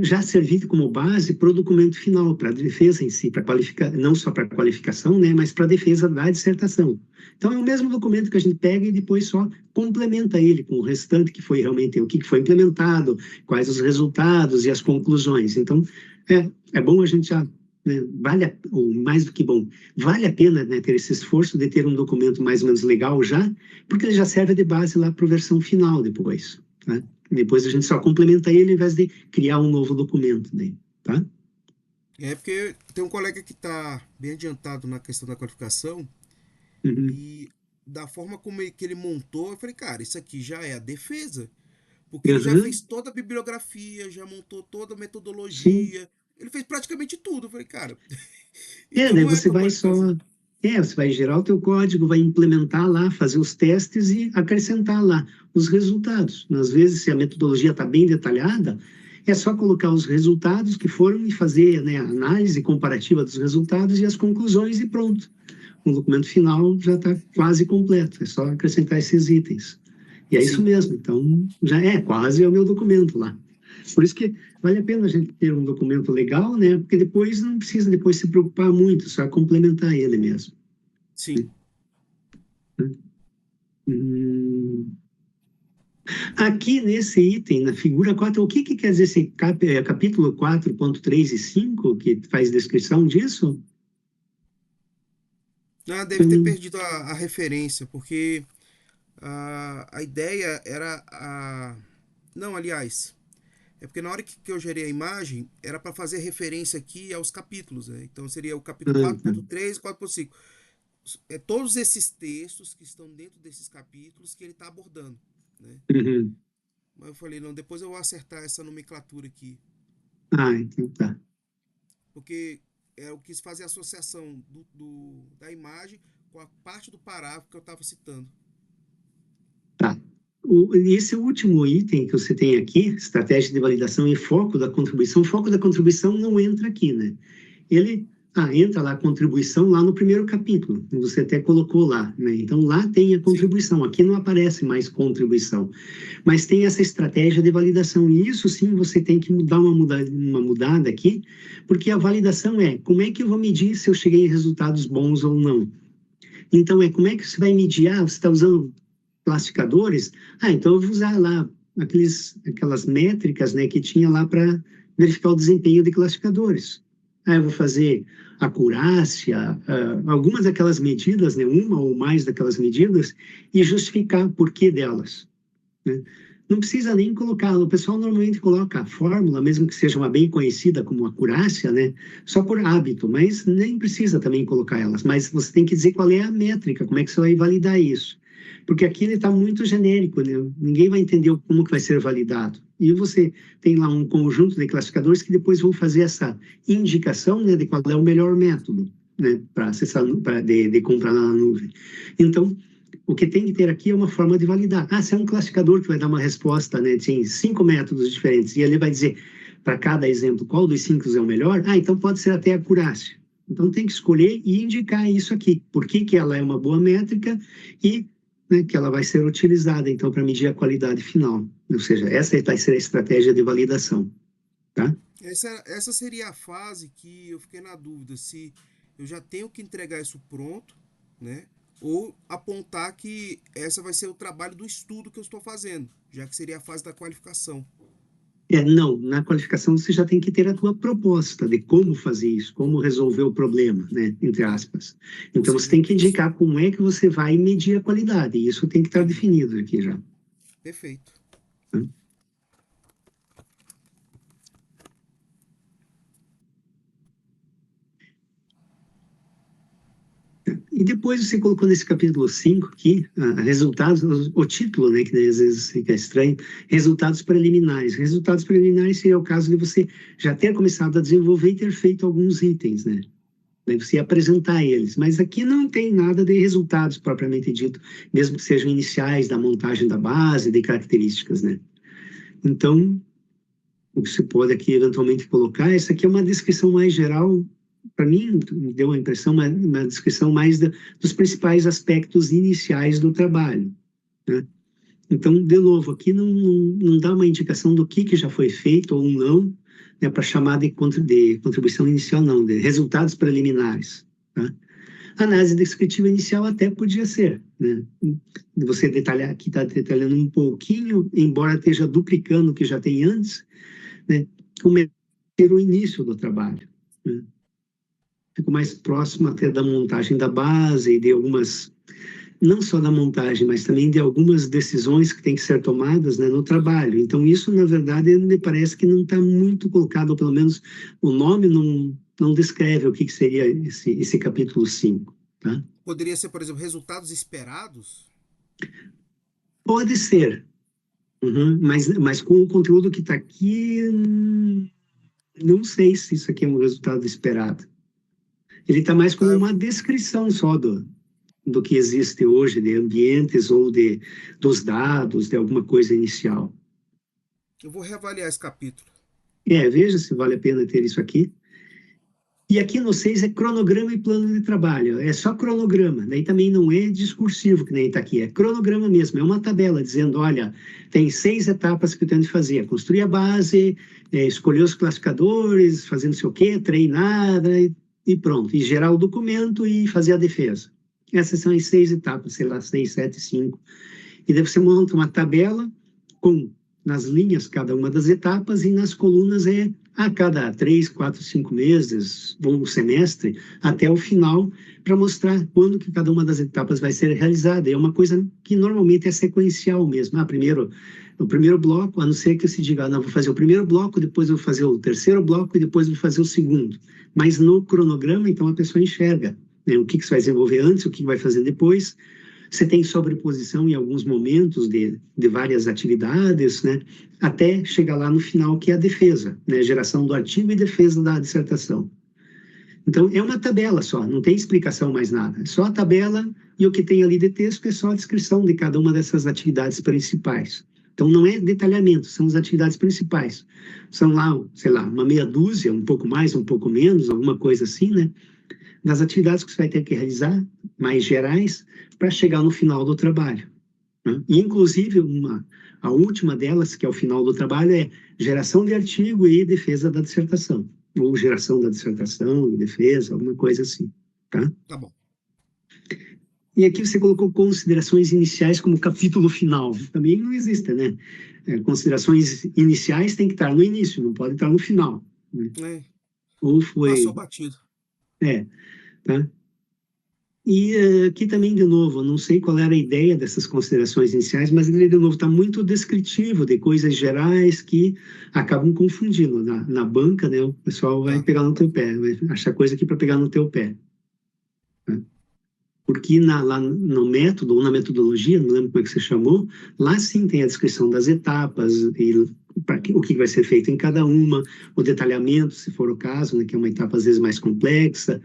já servir como base para o documento final, para a defesa em si, para qualificar, não só para a qualificação, né, mas para a defesa da dissertação. Então, é o mesmo documento que a gente pega e depois só complementa ele com o restante, que foi realmente o que foi implementado, quais os resultados e as conclusões. Então, é bom a gente já, né, ou mais do que bom, vale a pena, né, ter esse esforço de ter um documento mais ou menos legal já, porque ele já serve de base lá para a versão final depois, né? Depois a gente só complementa ele ao invés de criar um novo documento daí, tá? É porque tem um colega que está bem adiantado na questão da qualificação Uhum. e da forma como que ele montou, eu falei, cara, isso aqui já é a defesa. Porque ele já Uhum. fez toda a bibliografia, já montou toda a Sim. metodologia, ele fez praticamente tudo. Eu falei, cara, É, então daí não é você vai trabalho só. fazer. Você vai gerar o teu código, vai implementar lá, fazer os testes e acrescentar lá os resultados. Às vezes, se a metodologia está bem detalhada, é só colocar os resultados que foram e fazer, né, a análise comparativa dos resultados e as conclusões e pronto. O documento final já está quase completo, é só acrescentar esses itens. E é isso Sim, mesmo, então já é quase o meu documento lá. Por isso que vale a pena a gente ter um documento legal, né? Porque depois não precisa depois se preocupar muito, só complementar ele mesmo. sim. Hum. Aqui nesse item, na figura 4, o que, que quer dizer esse capítulo 4.3 e 5 que faz descrição disso? Ah, deve ter perdido a referência, porque a ideia era a. Não, aliás, é porque na hora que eu gerei a imagem, era para fazer referência aqui aos capítulos, né? Então seria o capítulo Tá. 4.3 e 4.5. É todos esses textos que estão dentro desses capítulos que ele está abordando, né? Uhum. Mas eu falei, não, depois eu vou acertar essa nomenclatura aqui, Então tá. porque eu quis fazer a associação da imagem com a parte do parágrafo que eu estava citando. Tá. Esse último item que você tem aqui, estratégia de validação e foco da contribuição não entra aqui, né? Ele entra lá a contribuição lá no primeiro capítulo, você até colocou lá, né? Então lá tem a Sim, contribuição, aqui não aparece mais contribuição, mas tem essa estratégia de validação, e isso sim você tem que dar uma mudada aqui, porque a validação é como é que eu vou medir se eu cheguei em resultados bons ou não. Então é como é que você vai medir, você está usando classificadores, então eu vou usar lá aquelas métricas, né, que tinha lá para verificar o desempenho de classificadores. Eu vou fazer acurácia, algumas daquelas medidas, né, uma ou mais daquelas medidas, e justificar o porquê delas, né? Não precisa nem colocar, o pessoal normalmente coloca a fórmula, mesmo que seja uma bem conhecida como acurácia, né, só por hábito, mas nem precisa também colocar elas, mas você tem que dizer qual é a métrica, como é que você vai validar isso. Porque aqui ele está muito genérico, né? Ninguém vai entender como que vai ser validado. E você tem lá um conjunto de classificadores que depois vão fazer essa indicação, né, de qual é o melhor método, né, para acessar, de comprar na nuvem. Então, o que tem que ter aqui é uma forma de validar. Se é um classificador que vai dar uma resposta, né, tem 5 métodos diferentes, e ele vai dizer para cada exemplo qual dos 5 é o melhor, então pode ser até a acurácia. Então tem que escolher e indicar isso aqui, por que que ela é uma boa métrica e, né, que ela vai ser utilizada, então, para medir a qualidade final. Ou seja, essa vai ser a estratégia de validação, tá? essa seria a fase que eu fiquei na dúvida se eu já tenho que entregar isso pronto, né? Ou apontar que essa vai ser o trabalho do estudo que eu estou fazendo, já que seria a fase da qualificação. Não, na qualificação você já tem que ter a tua proposta de como fazer isso, como resolver o problema, né, entre Tá? aspas. Ou Então você seja, tem que indicar como é que você vai medir a qualidade, e isso tem que estar uhum, definido aqui já, perfeito. né? E depois você colocou nesse capítulo 5 aqui, resultados, o título, né, que daí às vezes fica estranho, resultados preliminares. Resultados preliminares seria o caso de você já ter começado a desenvolver e ter feito alguns itens, né? Daí você apresentar eles. Mas aqui não tem nada de resultados propriamente dito, mesmo que sejam iniciais da montagem da base, de características, né? Então, o que se pode aqui eventualmente colocar, essa aqui é uma descrição mais geral, para mim, me deu a impressão, uma descrição mais dos principais aspectos iniciais do trabalho, né? Então, de novo, aqui não dá uma indicação do que já foi feito ou não, né, para chamar de contribuição inicial, não, de resultados preliminares, tá? Análise descritiva inicial até podia ser, né? Você detalhar, aqui está detalhando um pouquinho, embora esteja duplicando o que já tem antes, né? Como é ser o início do trabalho, né? Fico mais próximo até da montagem da base e de algumas não só da montagem, mas também de algumas decisões que têm que ser tomadas, né, no trabalho. Então, isso, na verdade, me parece que não está muito colocado, ou pelo menos o nome não descreve o que seria esse capítulo 5. Tá? Poderia ser, por exemplo, resultados esperados? Pode ser, mas com o conteúdo que está aqui, não sei se isso aqui é um resultado esperado. Ele está mais como Tá, uma descrição só do que existe hoje, de ambientes ou dos dados, de alguma coisa inicial. eu vou reavaliar esse capítulo. Veja se vale a pena ter isso aqui. E aqui no 6 é cronograma e plano de trabalho. É só cronograma. Daí também não é discursivo, que nem está aqui. É cronograma mesmo. É uma tabela dizendo, olha, tem 6 etapas que eu tenho de fazer. Construir a base, escolher os classificadores, fazer não sei o quê, treinar e pronto. E gerar o documento e fazer a defesa. Essas são as 6 etapas, sei lá, 6, 7, 5. E daí você monta uma tabela com, nas linhas, cada uma das etapas, e nas colunas a cada 3, 4, 5 meses, ou um semestre, até o final, para mostrar quando que cada uma das etapas vai ser realizada. É uma coisa que normalmente é sequencial mesmo. Primeiro, o primeiro bloco, a não ser que se diga, não, vou fazer o primeiro bloco, depois vou fazer o terceiro bloco e depois vou fazer o segundo. Mas no cronograma, então, a pessoa enxerga, né, o que você vai desenvolver antes, o que vai fazer depois. Você tem sobreposição em alguns momentos de várias atividades, né, até chegar lá no final, que é a defesa, né, geração do artigo e defesa da dissertação. Então, é uma tabela só, não tem explicação mais nada. É só a tabela e o que tem ali de texto é só a descrição de cada uma dessas atividades principais. Então, não é detalhamento, são as atividades principais. São lá, sei lá, uma meia dúzia, um pouco mais, um pouco menos, alguma coisa assim, né? Das atividades que você vai ter que realizar, mais gerais, para chegar no final do trabalho. Né? E, inclusive, a última delas, que é o final do trabalho, é geração de artigo e defesa da dissertação. Ou geração da dissertação e defesa, alguma coisa assim. Tá? Tá bom. E aqui você colocou considerações iniciais como capítulo final. Também não existe, né? Considerações iniciais tem que estar no início, não pode estar no final. Né? Ou foi... Passou batido. Tá? E aqui também, de novo, não sei qual era a ideia dessas considerações iniciais, mas ele, de novo, está muito descritivo de coisas gerais que acabam confundindo. Na banca, né, o pessoal vai pegar no teu pé, vai achar coisa aqui para pegar no teu pé. Né? Porque lá no método, ou na metodologia, não lembro como é que você chamou, lá sim tem a descrição das etapas, e o que vai ser feito em cada uma, o detalhamento, se for o caso, né, que é uma etapa às vezes mais complexa.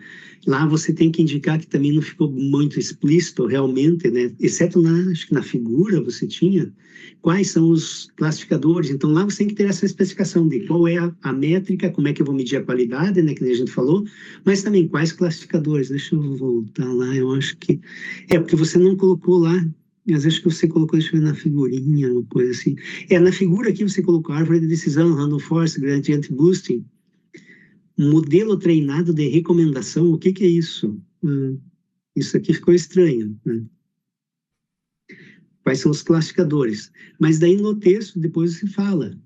Lá você tem que indicar que também não ficou muito explícito realmente, né, exceto acho que na figura você tinha, quais são os classificadores. Então lá você tem que ter essa especificação de qual é a métrica, como é que eu vou medir a qualidade, né, que a gente falou, mas também quais classificadores. Deixa eu voltar lá, eu acho que... porque você não colocou lá, mas acho que você colocou isso na figurinha, uma coisa assim. Na figura aqui você colocou árvore de decisão, random forest, gradient boosting, modelo treinado de recomendação. O que é isso? Isso aqui ficou estranho, né? Quais são os classificadores? Mas daí no texto depois se fala,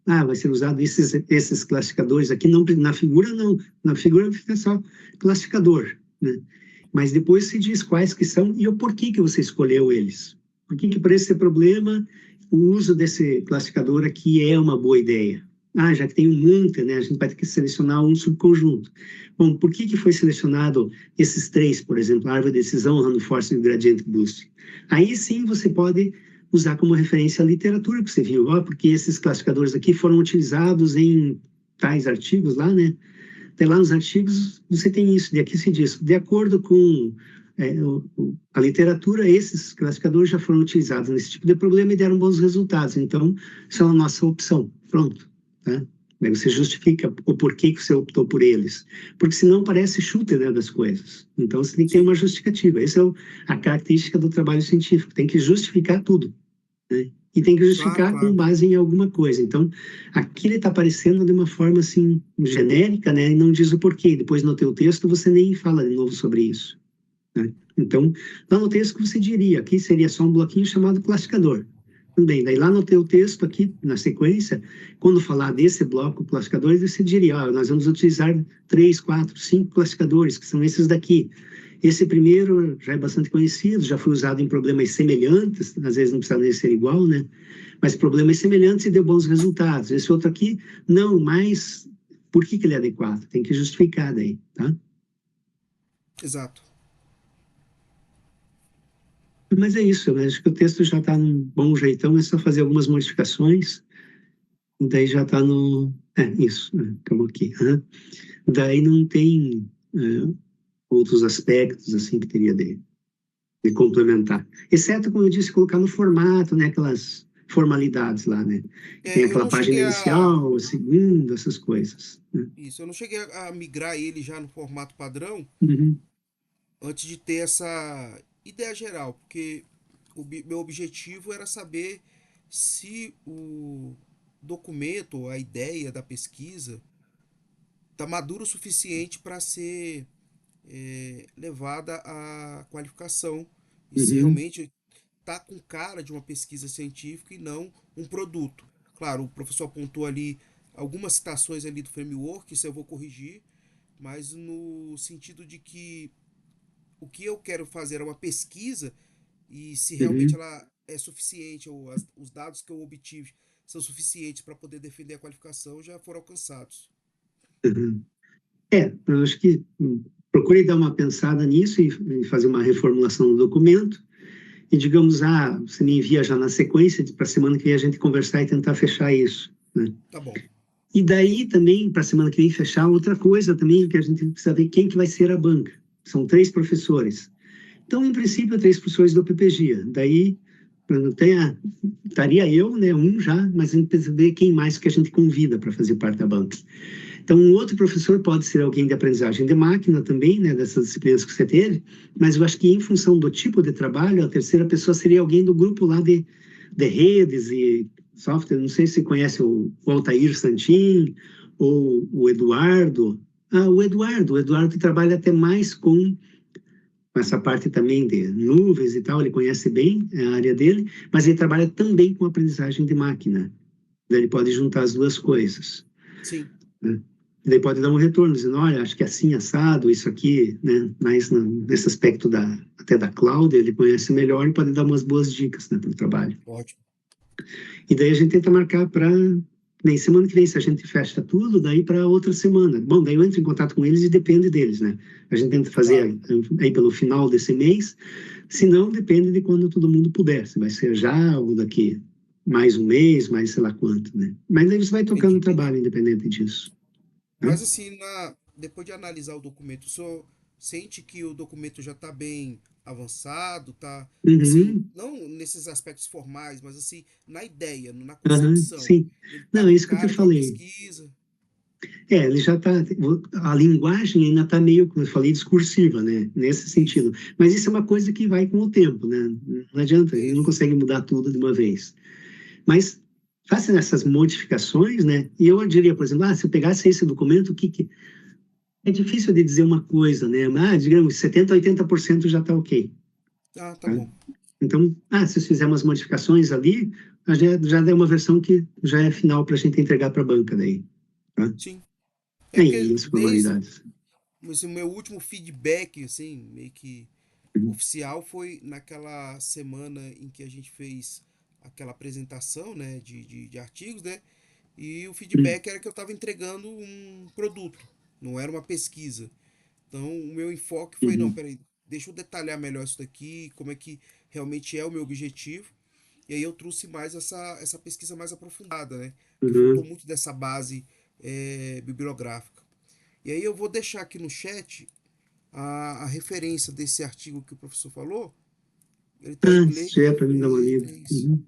vai ser usado esses classificadores aqui, não, na figura não, na figura fica só classificador, né? Mas depois se diz quais que são e o porquê que você escolheu eles. Por que para esse problema o uso desse classificador aqui é uma boa ideia? Já que tem um monte, né, a gente vai ter que selecionar um subconjunto. Bom, por que foi selecionado esses 3, por exemplo, a árvore de decisão, random forest e gradient boosting? Aí sim você pode usar como referência a literatura que você viu, porque esses classificadores aqui foram utilizados em tais artigos lá, né? Até lá nos artigos você tem isso, de aqui se diz, de acordo com a literatura, esses classificadores já foram utilizados nesse tipo de problema e deram bons resultados, então são a nossa opção, pronto. Tá? Aí você justifica o porquê que você optou por eles, porque senão parece chute, né, das coisas. Então você tem que ter uma justificativa. Essa é a característica do trabalho científico, tem que justificar tudo, né? E tem que justificar com base em alguma coisa. Então, aqui ele está aparecendo de uma forma assim, genérica, né, e não diz o porquê. Depois, no teu texto, você nem fala de novo sobre isso. Né? Então, lá no texto que você diria, aqui seria só um bloquinho chamado classificador. Tudo bem, daí lá no teu texto, aqui na sequência, quando falar desse bloco classificadores, você diria, nós vamos utilizar 3, 4, 5 classificadores, que são esses daqui. Esse primeiro já é bastante conhecido, já foi usado em problemas semelhantes, às vezes não precisa nem ser igual, né? Mas problemas semelhantes e deu bons resultados. Esse outro aqui, não, mas por que ele é adequado? Tem que justificar daí, tá? Exato. Mas é isso, eu acho que o texto já está num bom jeitão, é só fazer algumas modificações, e daí já está no... isso, acabou aqui. Daí não tem outros aspectos, assim, que teria de complementar. Exceto, como eu disse, colocar no formato, né, aquelas formalidades lá, né? Que tem Eu aquela não página cheguei a. inicial, a segunda, essas coisas, né? Isso, eu não cheguei a migrar ele já no formato padrão Uhum, antes de ter essa ideia geral, porque meu objetivo era saber se o documento, a ideia da pesquisa, está maduro o suficiente para ser levada à qualificação e se uhum, realmente está com cara de uma pesquisa científica e não um produto. Claro, o professor apontou ali algumas citações ali do framework, isso eu vou corrigir, mas no sentido de que o que eu quero fazer é uma pesquisa e se realmente uhum, ela é suficiente ou os dados que eu obtive são suficientes para poder defender a qualificação já foram alcançados. uhum. Eu acho que procure dar uma pensada nisso e fazer uma reformulação do documento. E digamos, você me envia já na sequência, para a semana que vem a gente conversar e tentar fechar isso, né? Tá bom. E daí também, para a semana que vem fechar, outra coisa também que a gente precisa ver quem que vai ser a banca. São 3 professores. Então, em princípio, 3 professores do PPG. Daí, não tenha, estaria eu, né, um já, mas a gente precisa ver quem mais que a gente convida para fazer parte da banca. Então, um outro professor pode ser alguém de aprendizagem de máquina também, né, dessas disciplinas que você teve, mas eu acho que em função do tipo de trabalho, a terceira pessoa seria alguém do grupo lá de redes e software. Não sei se você conhece o Altair Santin ou o Eduardo. O Eduardo que trabalha até mais com essa parte também de nuvens e tal, ele conhece bem a área dele, mas ele trabalha também com aprendizagem de máquina. Ele pode juntar as duas coisas, Sim. né? E daí pode dar um retorno, dizendo, olha, acho que é assim, assado, isso aqui, né? Mas nesse aspecto até da cloud, ele conhece melhor e pode dar umas boas dicas, né, para o trabalho. Ótimo. E daí a gente tenta marcar para... Bem, semana que vem, se a gente fecha tudo, daí para outra semana. Bom, daí eu entro em contato com eles e depende deles, né? A gente tenta fazer Claro. aí pelo final desse mês, se não, depende de quando todo mundo puder. Se vai ser já ou daqui mais um mês, mais sei lá quanto, né? Mas aí você vai tocando o Entendi. trabalho independente disso, tá? Mas assim, depois de analisar o documento, o senhor sente que o documento já está bem avançado, tá assim, Uhum, não nesses aspectos formais, mas assim, na ideia, na uhum, concepção. sim. Ele está Não, é com isso que eu te cara de uma falei. pesquisa. Ele já está, a linguagem ainda está meio, como eu falei, discursiva, né? Nesse Isso, sentido. Mas isso é uma coisa que vai com o tempo, né? Não adianta, a gente não isso. consegue mudar tudo de uma vez. Mas faça essas modificações, né? E eu diria, por exemplo, se eu pegasse esse documento, é difícil de dizer uma coisa, né? Digamos, 70, 80% já está ok, Ah, tá tá? bom. Então, se fizer umas modificações ali, já dá uma versão que já é final para a gente entregar para a banca daí, tá? Sim. É É porque isso, formalidades. o meu último feedback, assim, meio que Uhum, oficial foi naquela semana em que a gente fez aquela apresentação, né, de artigos, né? E o uhum, feedback era que eu estava entregando um produto, não era uma pesquisa. Então, o meu enfoque foi, não, uhum, peraí, deixa eu detalhar melhor isso daqui, como é que realmente é o meu objetivo. E aí eu trouxe mais essa pesquisa mais aprofundada, né? Que faltou uhum. muito dessa base bibliográfica. E aí eu vou deixar aqui no chat a referência desse artigo que o professor falou. Ele está em Se tiver para mim dar uma lida. inglês, Uhum,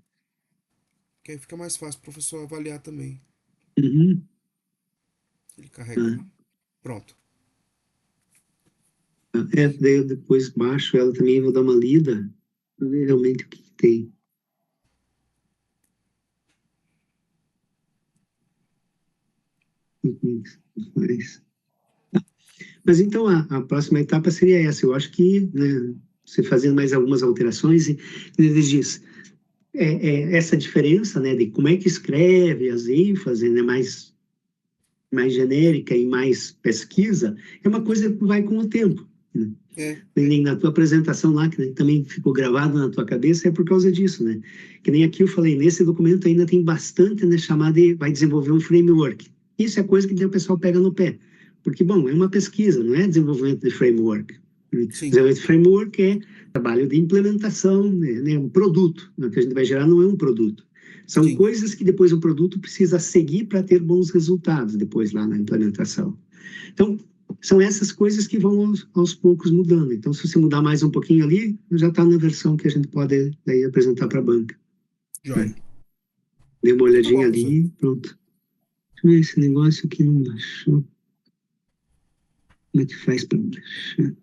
que aí fica mais fácil o professor avaliar também. uhum, Ele tá. carregar. Pronto. Daí eu depois baixo ela também, vou dar uma lida, para ver realmente o que tem. Uhum, mas, mas então a próxima etapa seria essa. Eu acho que, né, você fazendo mais algumas alterações, e ele diz, essa diferença, né, de como é que escreve as ênfases, né, mais genérica e mais pesquisa, é uma coisa que vai com o tempo. né? É, Nem na tua apresentação lá, que também ficou gravado na tua cabeça, é por causa disso, né? Que nem aqui eu falei, nesse documento ainda tem bastante, né, chamado de, vai desenvolver um framework. Isso é coisa que o pessoal pega no pé. Porque, bom, é uma pesquisa, não é desenvolvimento de framework. sim, Desenvolvimento de framework é trabalho de implementação, né, um produto. O que a gente vai gerar não é um produto. São sim. coisas que depois o produto precisa seguir para ter bons resultados depois lá na implementação. Então, são essas coisas que vão aos poucos mudando. Então, se você mudar mais um pouquinho ali, já está na versão que a gente pode daí apresentar para a banca. Joia. Né? Dê uma Então tá bom, olhadinha professor. ali, pronto. Deixa eu ver esse negócio aqui não baixou. Como é que faz para baixar?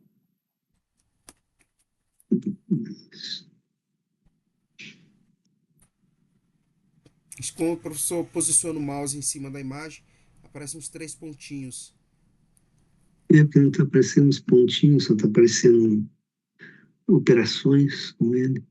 Quando o professor posiciona o mouse em cima da imagem, aparecem uns três pontinhos. É porque não está aparecendo uns pontinhos, só está aparecendo operações com ele.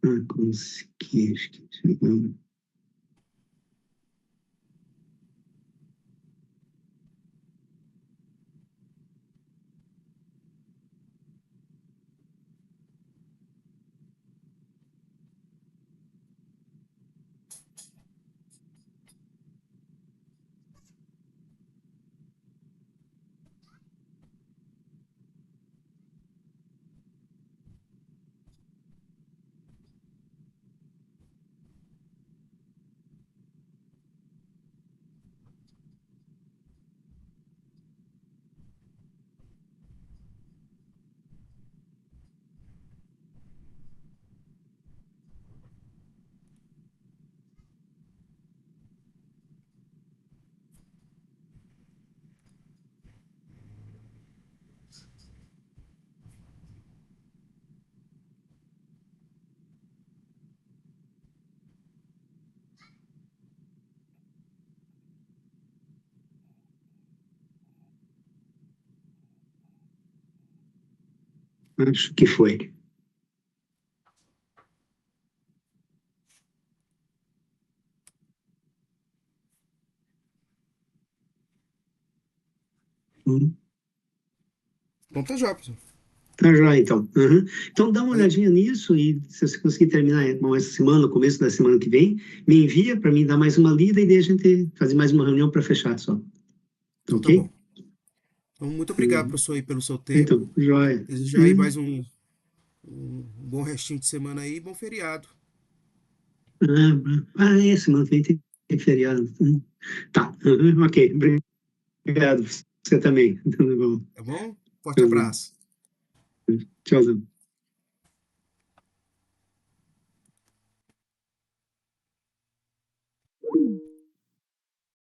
Ah, consegui, acho que chegamos. Acho que foi. Então tá joia, professor. Tá joia, então. Uhum. Então, dá uma Aí, olhadinha nisso e se você conseguir terminar bom, essa semana, no começo da semana que vem, me envia para mim dar mais uma lida e daí a gente fazer mais uma reunião para fechar só. então tá bom. Ok? Então, muito obrigado, Uhum. professor, aí, pelo seu tempo. Então, joia. Desejar aí Uhum. mais um bom restinho de semana aí e bom feriado. É, semana que vem tem feriado. Tá, uhum. Ok. Obrigado. Você também. Tudo bom. Tá bom? Forte Tchauzão. abraço. Tchauzão.